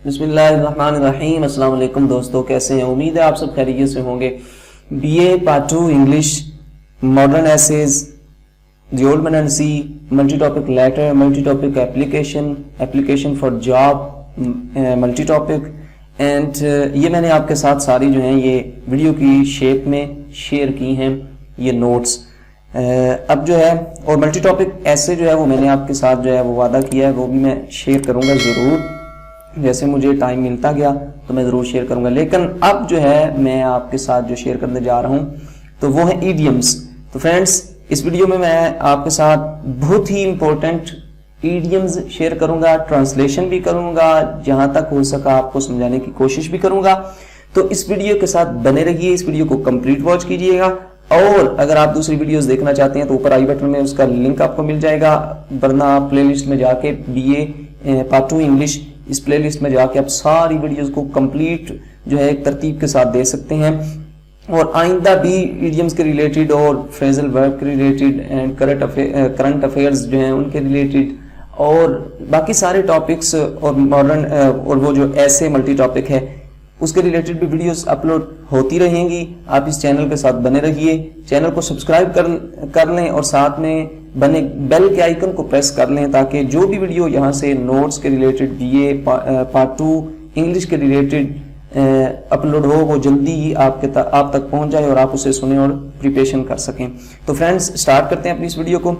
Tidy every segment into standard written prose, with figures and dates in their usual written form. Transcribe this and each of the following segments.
بسم اللہ الرحمن الرحیم. السلام علیکم دوستو، کیسے ہیں؟ امید ہے آپ سب خیریت سے ہوں گے. B A part 2 English, modern essays, the old man and sea, multi topic letter, multi topic application for job, multi topic and یہ میں نے آپ کے ساتھ ساری جو ہیں یہ ویڈیو کی شیپ میں شیئر کی ہیں یہ نوٹس. اب جو ہے اور ملٹی ٹاپک ایسے جو ہے وہ میں نے آپ کے ساتھ جو ہے وہ وعدہ کیا ہے، وہ بھی میں شیئر کروں گا ضرور. جیسے مجھے ٹائم ملتا گیا تو میں ضرور شیئر کروں گا. لیکن اب جو ہے میں آپ کے ساتھ جو شیئر کرنے جا رہا ہوں تو وہ ہیں ایڈیمز. تو فرینڈس، اس ویڈیو میں آپ کے ساتھ بہت ہی امپورٹنٹ ایڈیمز شیئر کروں گا، ٹرانسلیشن بھی کروں گا، جہاں تک ہو سکا آپ کو سمجھانے کی کوشش بھی کروں گا. تو اس ویڈیو کے ساتھ بنے رہیے، اس ویڈیو کو کمپلیٹ واچ کیجیے گا. اور اگر آپ دوسری ویڈیوز دیکھنا چاہتے ہیں تو اوپر آئی بٹن میں اس کا لنک آپ کو مل جائے گا، ورنہ آپ پلے لسٹ میں جا کے بی اے پارٹ 2 انگلش اس پلے لسٹ میں جا کے آپ ساری ویڈیوز کو کمپلیٹ جو ہے ایک ترتیب کے ساتھ دے سکتے ہیں. اور آئندہ بھی ایڈیمز کے ریلیٹڈ اور فریزل ورب کے ریلیٹڈ اینڈ کرنٹ افیئرز جو ہیں ان کے ریلیٹڈ اور باقی سارے ٹاپکس اور ماڈرن اور وہ جو ایسے ملٹی ٹاپک ہے اس کے ریلیٹڈ بھی ویڈیوز اپلوڈ ہوتی رہیں گی. آپ اس چینل کے ساتھ بنے رہیے، چینل کو سبسکرائب کر لیں اور ساتھ میں بنے بیل کے آئیکن کو پریس کر لیں تاکہ جو بھی ویڈیو یہاں سے نوٹس کے related, B A part 2 English کے ریلیٹڈ اپلوڈ ہو وہ جلدی ہی آپ تک پہنچ جائے اور آپ اسے سنیں اور پریپریشن کر سکیں. تو فرینڈس، سٹارٹ کرتے ہیں اپنی اس ویڈیو کو.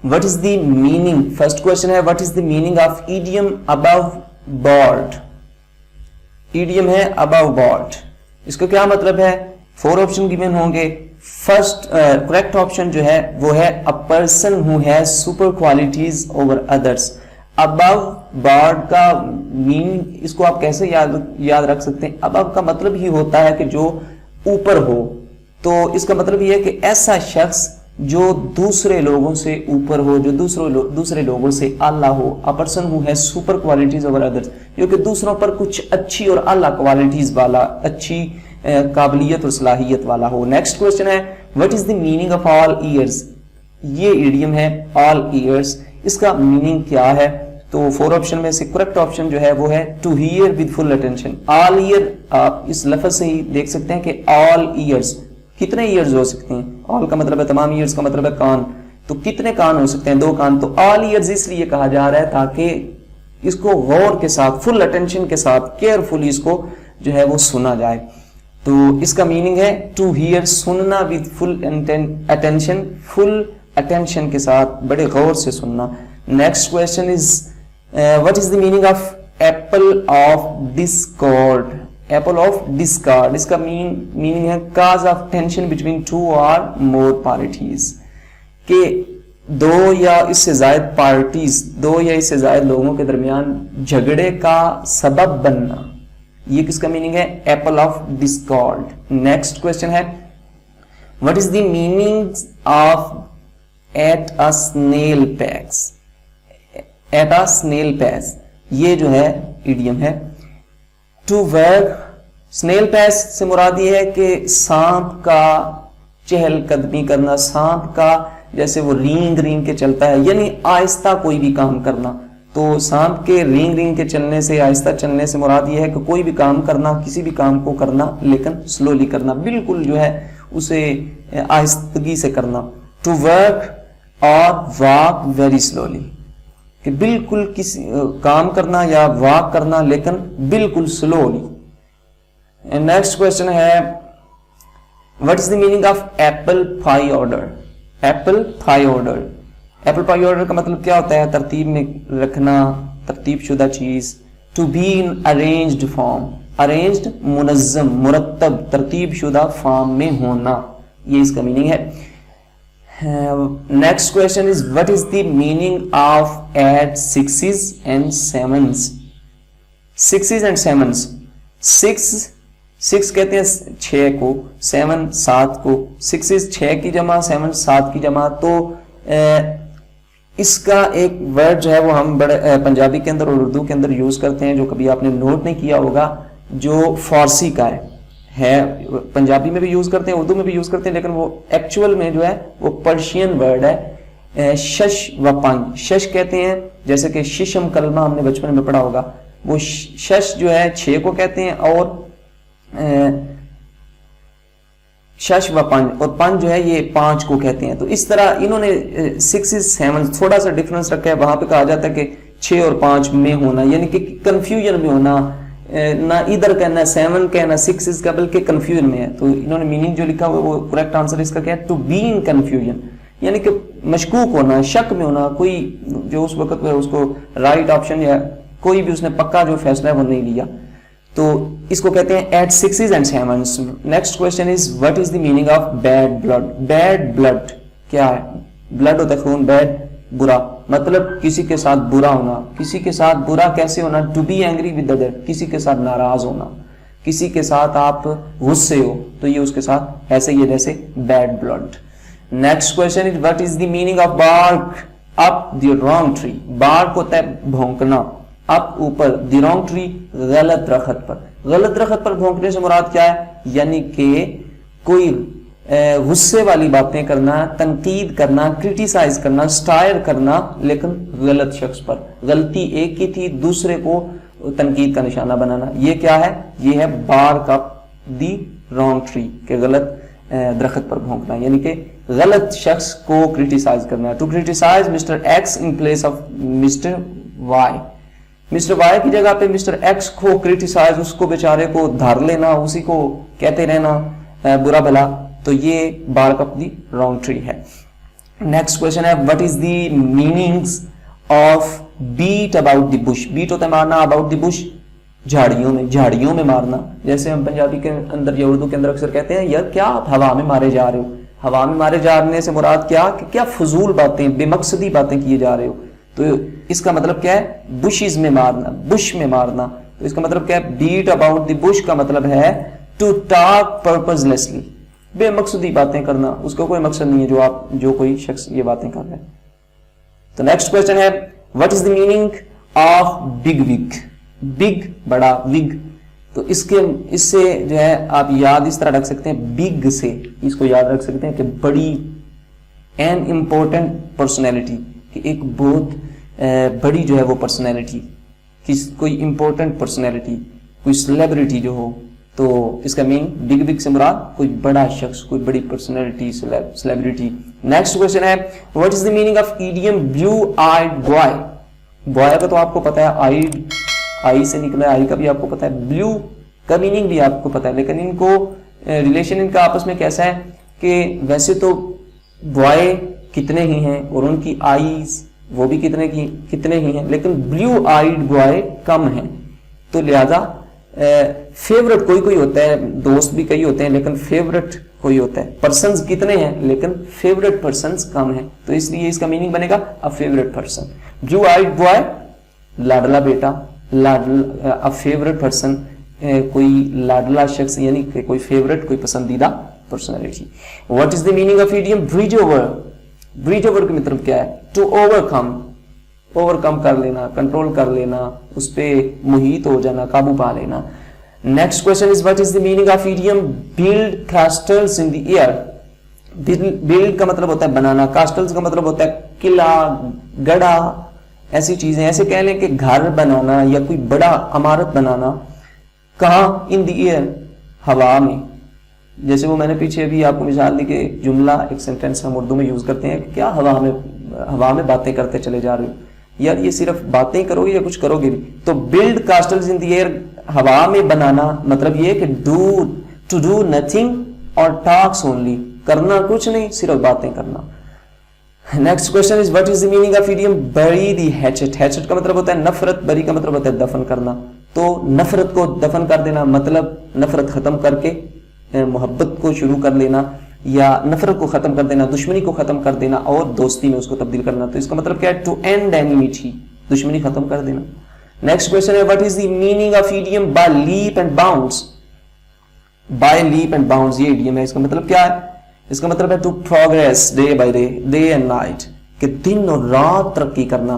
What is the meaning, first question ہے what is the meaning of idiom above board. Idiom ہے ابو بورڈ، اس کا کیا مطلب ہے؟ 4 آپشن گیون ہوں گے. فرسٹ کریکٹ آپشن جو ہے وہ ہے a person who has super qualities over others. above board کا میننگ اس کو آپ کیسے یاد رکھ سکتے ہیں؟ above کا مطلب ہی ہوتا ہے کہ جو اوپر ہو. تو اس کا مطلب یہ ہے کہ ایسا شخص جو دوسرے لوگوں سے اوپر ہو، جو دوسرے لوگوں سے اعلیٰ ہو. a person who has super qualities over others، جو کہ دوسروں پر کچھ اچھی اور اعلیٰ کوالٹیز والا، اچھی قابلیت اور صلاحیت والا ہو. نیکسٹ کوشچن ہے what is the meaning of all ears. یہ ایڈیم ہے all ears، اس کا میننگ کیا ہے؟ تو 4 آپشن میں سے کریکٹ آپشن جو ہے وہ ہے to hear with full attention. all ear آپ اس لفظ سے ہی دیکھ سکتے ہیں کہ all ears کتنے ایئرز ہو سکتے ہیں؟ all کا مطلب ہے تمام، ایئرز کا مطلب ہے کان. تو کتنے کان ہو سکتے ہیں؟ 2 کان. تو all ears اس لیے کہا جا رہا ہے تاکہ اس کو غور کے ساتھ، فل اٹینشن کے ساتھ، کیئرفلی اس کو جو ہے وہ سنا جائے. تو اس کا میننگ ہے ٹو ہیئر، سننا with full attention، full attention کے ساتھ بڑے غور سے سننا. Next question is what is the meaning of apple of discord. apple of discord، اس کا میننگ ہے cause of tension between 2 or more parties، کہ 2 یا اس سے زائد پارٹیز، 2 یا اس سے زائد لوگوں کے درمیان جھگڑے کا سبب بننا. یہ کس کا میننگ ہے؟ Apple of discard. Next question ہے what is the meaning of at a snail pace. at a snail pace یہ جو ہے ایڈیم ہے. to work snail pace سے مراد یہ ہے کہ سانپ کا چہل قدمی کرنا، سانپ کا جیسے وہ رینگ کے چلتا ہے، یعنی آہستہ کوئی بھی کام کرنا. تو سانپ کے رینگ کے چلنے سے، آہستہ چلنے سے مراد یہ ہے کہ کوئی بھی کام کرنا، کسی بھی کام کو کرنا لیکن سلولی کرنا، بالکل جو ہے اسے آہستگی سے کرنا. ٹو ورک اور واک ویری سلولی، کہ بالکل کسی کام کرنا یا واک کرنا لیکن بالکل سلولی. نیکسٹ کوشچن ہے what is the meaning of apple pie order. apple pie order، apple pie order کا مطلب کیا ہوتا ہے؟ ترتیب میں رکھنا، ترتیب شدہ چیز. To be in arranged form, arranged منظم، مرتب، ترتیب شدہ فارم میں ہونا، یہ اس کا میننگ ہے. Next question is what is the meaning of add 6s and 7s. 6s and 7s، 6 کہتے ہیں 6 کو، 7 7 کو. 6s 6 کی جمع، 7 7 کی جمع. تو اس کا ایک ورڈ جو ہے وہ ہم بڑے پنجابی کے اندر اور اردو کے اندر یوز کرتے ہیں، جو کبھی آپ نے نوٹ نہیں کیا ہوگا، جو فارسی کا ہے. پنجابی میں بھی یوز کرتے ہیں، اردو میں بھی یوز کرتے ہیں، لیکن وہ ایکچوئل میں جو ہے وہ پرشین ورڈ ہے. شش و پنج، شش کہتے ہیں جیسے کہ ششم کلمہ ہم نے بچپن میں پڑھا ہوگا، وہ شش جو ہے 6 کو کہتے ہیں اور شش و پنج اور پنج جو ہے یہ 5 کو کہتے ہیں. تو اس طرح انہوں نے 6 7 تھوڑا سا ڈفرنس رکھا ہے. وہاں پہ کہا جاتا ہے کہ 6 اور 5 میں ہونا, یعنی کہ کنفیوژن میں ہونا, نہ ادھر کا نہ 7 کا نہ 6 کا بلکہ کنفیوژن میں ہے. تو انہوں نے میننگ جو لکھا ہوا وہ کریکٹ آنسر اس کا کیا ہے, ٹو بی ان کنفیوژن, یعنی کہ مشکوک ہونا, شک میں ہونا, کوئی جو اس وقت اس کو رائٹ آپشن یا کوئی بھی اس نے پکا جو فیصلہ ہے وہ نہیں لیا. تو اس کو کہتے ہیں at 6 and 7. Next question is what is the meaning of bad blood. Bad blood کیا ہے؟ بلڈ ہوتا ہے خون, بیڈ برا, مطلب کسی کے ساتھ برا ہونا. کسی کے ساتھ برا کیسے ہونا؟ To be angry with other, کسی کے ساتھ ناراض ہونا, کسی کے ساتھ آپ غصے ہو تو یہ اس کے ساتھ ایسے ہی ہے جیسے bad blood. Next question is what is the meaning of bark up the wrong tree. بارک ہوتا ہے بھونکنا, اپ اوپر, دی رانگ ٹری غلط درخت پر. غلط درخت پر بھونکنے سے مراد کیا ہے؟ یعنی کہ کوئی غصے والی باتیں کرنا, تنقید کرنا, کرٹیسائز کرنا, سٹائر کرنا, لیکن غلط شخص پر. غلطی ایک کی تھی, دوسرے کو تنقید کا نشانہ بنانا. یہ کیا ہے؟ یہ ہے بارک اپ دی رانگ ٹری, کہ غلط درخت پر بھونکنا, یعنی کہ غلط شخص کو کرٹیسائز کرنا. To criticise mister X in place of mister Y. Mister Y کی جگہ پہ مسٹر ایکس کو کرٹیسائز, اس کو بیچارے کو دھر لینا, اسی کو کہتے رہنا برا بھلا, تو یہ bark up the wrong tree ہے. نیکسٹ کوشچن ہے what is the meanings of beat about the bush. Beat ہوتا ہے مارنا, اباؤٹ دی بش جھاڑیوں میں, جھاڑیوں میں مارنا. جیسے ہم پنجابی کے اندر یا اردو کے اندر اکثر کہتے ہیں یار کیا آپ ہوا میں مارے جا رہے ہو. ہوا میں مارے جانے سے مراد کیا کہ کیا فضول باتیں, بے مقصدی باتیں کیے جا رہے ہو. تو اس کا مطلب کیا ہے؟ بشز میں مارنا, بش میں مارنا. تو اس کا مطلب کیا ہے؟ بیٹ اباؤٹ دی بش کا مطلب ہے ٹو ٹاک پرپز لیسلی, بے مقصدی باتیں کرنا, اس کو کوئی مقصد نہیں ہے جو کوئی شخص یہ باتیں کر رہا ہے. تو نیکسٹ کوشچن ہے what is the meaning of big wig. Big بڑا, وگ. تو اس سے جو ہے آپ یاد اس طرح رکھ سکتے ہیں, بگ سے اس کو یاد رکھ سکتے ہیں کہ بڑی, این امپورٹنٹ پرسنالٹی, کہ ایک بہت بڑی جو ہے وہ پرسنالٹی, کوئی امپورٹنٹ پرسنالٹی, کوئی سیلیبریٹی جو ہو. تو اس کا میننگ بگ بگ سے مراد کوئی بڑا شخص, کوئی بڑی پرسنالٹی, سیلیبریٹی. نیکسٹ کوشچن ہے what is the meaning of idiom blue eyed boy. Boy کا تو آپ کو پتا ہے, آئیڈ آئی سے نکلا ہے, آئی کا بھی آپ کو پتا ہے, بلو کا میننگ بھی آپ کو پتا ہے. لیکن ان کو ریلیشن ان کا آپس میں کیسا ہے کہ ویسے تو بوائے کتنے ہی ہیں اور ان کی آئیز وہ بھی کتنے ہی ہیں, لیکن بلیو آئیڈ بوائے کم ہیں. تو لہذا فیورٹ کوئی ہوتا ہے, دوست بھی کئی ہوتے ہیں لیکن فیورٹ کوئی ہوتا ہے. پرسنز کتنے ہیں لیکن فیورٹ پرسنز کم ہیں, تو اس لیے اس کا میننگ بنے گا a favourite person. Blue eyed boy لاڈلا بیٹا, ا فیورٹ پرسن کوئی لاڈلا شخص, یعنی کہ کوئی فیورٹ, کوئی پسندیدہ personality. What is the meaning of idiom bridge over. Bridge over کا مطلب کیا ہے؟ ٹو اوور کم کر لینا, کنٹرول کر لینا, اس پہ محیط ہو جانا, قابو پا لینا. Next question is what is the meaning of idiom build castles in the air. Build کا مطلب ہوتا ہے بنانا, کاسٹلز کا مطلب ہوتا ہے قلعہ, گڑھا, ایسی چیزیں. ایسے کہہ لیں کہ گھر بنانا یا کوئی بڑا عمارت بنانا. کہاں؟ ان دی ایئر, ہوا میں. جیسے وہ میں نے پیچھے ابھی آپ کو مثال دی کہ جملہ ایک سینٹینس ہم اردو میں یوز کرتے ہیں کہ کیا ہوا میں باتیں کرتے چلے جا رہے ہو. یار یہ صرف باتیں کرو گے یا کچھ کرو گے بھی؟ تو blood castles in the year, ہوا میں بنانا, مطلب یہ کہ ٹو ڈو نتھنگ اور ٹاکس اونلی, کرنا کچھ نہیں, صرف باتیں کرنا. Next question is what is the meaning of idiom بری دی ہیچٹ. ہیچٹ کا مطلب ہوتا ہے نفرت, بری کا مطلب ہوتا ہے دفن کرنا. تو نفرت کو دفن کر دینا, مطلب نفرت ختم کر کے محبت کو شروع کر لینا, یا نفرت کو ختم کر دینا, دشمنی کو ختم کر دینا اور دوستی میں اس کو تبدیل کرنا. تو اس کا مطلب کیا ہے؟ ٹو اینڈ اینیمیٹی, دشمنی ختم کر دینا. نیکسٹ کوشچن ہے what is the meaning of idiom by leap and bounds. By leap and bounds یہ ایڈیم ہے. اس کا مطلب کیا ہے؟ اس کا مطلب ہے to progress day by day, day and night, کہ دن اور رات ترقی کرنا.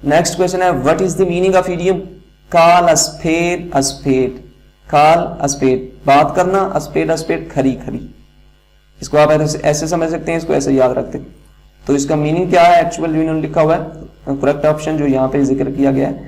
نیکسٹ کوشچن ہے what is the meaning of idiom call a spade a spade. Call a spade بات کرنا, اسپیڈ اسپیڈ کھری کھری. اس کو آپ ایسے سمجھ سکتے ہیں, اس کو ایسے یاد رکھتے. تو اس کا میننگ کیا ہے ایکچوئل جو انہوں نے لکھا ہوا ہے, کریکٹ آپشن جو یہاں پہ ذکر کیا گیا ہے,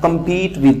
compete with,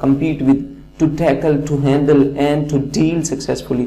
compete with, to tackle, to handle and to deal successfully,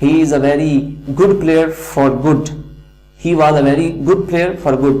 he is a very good player for good, he was a very good player for good,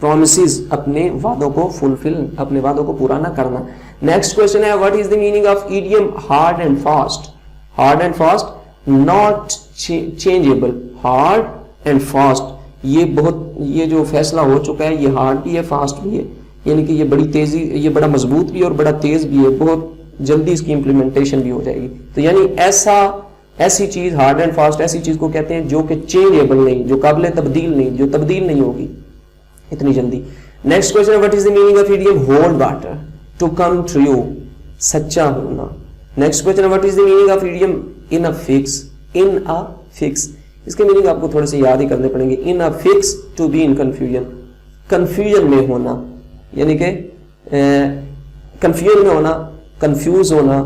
promises اپنے وعدوں کو fulfill, اپنے وعدوں کو پورا نہ کرنا. نیکسٹ کوشچن ہے what is the meaning of idiom hard and fast. hard and fast not changeable. hard and fast یہ جو فیصلہ ہو چکا ہے, یہ ہارڈ بھی ہے فاسٹ بھی ہے, یعنی کہ یہ بڑی تیزی, یہ بڑا مضبوط بھی ہے اور بڑا تیز بھی ہے, بہت جلدی اس کی امپلیمنٹیشن بھی ہو جائے گی. تو یعنی ایسی چیز ہارڈ اینڈ فاسٹ ایسی چیز کو کہتے ہیں جو کہ چینجیبل نہیں, جو قابل تبدیل نہیں, جو تبدیل نہیں ہوگی اتنی جلدی. نیکسٹ کوشچن ہے what is the meaning of idiom hold water, to come true, سچا ہونا. نیکسٹ کوشچن ہے what is the meaning of idiom in a fix. in a fix اس کے میننگ آپ کو تھوڑے سے یاد ہی کرنے پڑیں گے. in a fix to be in confusion, confusion میں ہونا, یعنی کہ کنفیوژن میں ہونا, کنفیوز ہونا.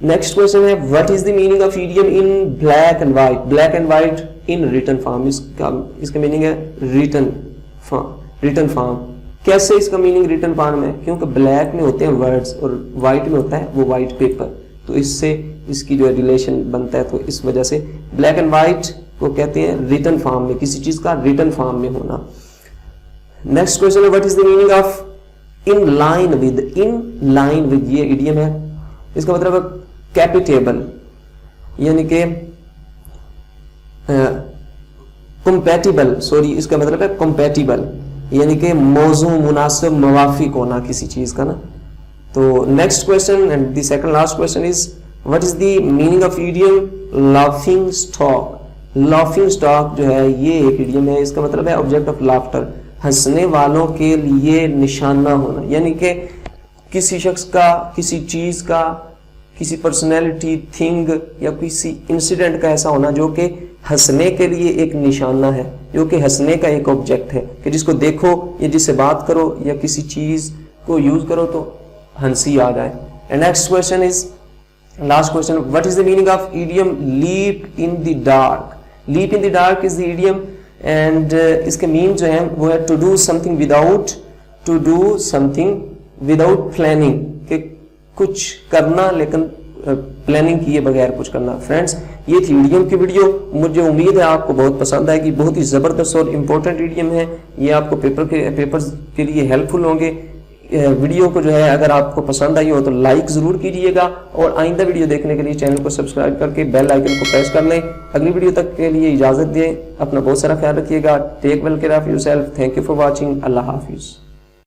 نیکسٹ کوشچن ہے what is the meaning of idiom in black and white. black and white in written form, اس کا میننگ ہے written form. کیسے اس کا میننگ written form ہے؟ کیونکہ بلیک میں ہوتے ہیں words اور white میں ہوتا ہے وہ white paper, تو اس سے اس کی جو ریلیشن بنتا ہے, تو اس وجہ سے بلیک اینڈ وائٹ کو کہتے ہیں ریٹن فارم میں, کسی چیز کا ریٹن فارم میں ہونا. نیکسٹ کوشچن ہے what is the meaning of in line with. in line with یہ ایڈیم ہے, اس کا مطلب ہے کیپیٹیبل, یعنی کہ کمپیٹیبل, سوری اس کا مطلب ہے کمپیٹیبل, یعنی کہ موضوع مناسب موافق ہونا کسی چیز کا نا. تو next question and the second last question is what is the meaning of idiom laughing stock. laughing stock جو ہے یہ ایک ایڈیم ہے, اس کا مطلب ہے object of laughter, ہنسنے والوں کے لیے نشانہ ہونا, یعنی کہ کسی شخص کا, کسی چیز کا, کسی پرسنالٹی, تھنگ یا کسی انسیڈنٹ کا ایسا ہونا جو کہ ہنسنے کے لیے ایک نشانہ ہے, جو کہ ہنسنے کا ایک آبجیکٹ ہے, کہ جس کو دیکھو یا جس سے بات کرو یا کسی چیز کو یوز کرو تو ہنسی آ جائے. And next question is last question, what is the meaning of idiom leap in the dark. leap in the dark is the idiom and اس کے مین جو ہیں وہ ہے to do something without planning, کہ کچھ کرنا لیکن پلاننگ کیے بغیر کچھ کرنا. فرینڈس یہ تھی ایڈیم کی ویڈیو, مجھے امید ہے آپ کو بہت پسند آئے گی. بہت ہی زبردست اور امپورٹنٹ ایڈیم ہے, یہ آپ کو پیپرز کے لیے ہیلپ فل ہوں گے. ویڈیو کو جو ہے اگر آپ کو پسند آئی ہو تو لائک ضرور کیجیے گا, اور آئندہ ویڈیو دیکھنے کے لیے چینل کو سبسکرائب کر کے بیل آئیکن کو پریس کر لیں. اگلی ویڈیو تک کے لیے اجازت دیں, اپنا بہت سارا خیال رکھیے گا. Take well care of yourself. Thank you for watching. اللہ حافظ.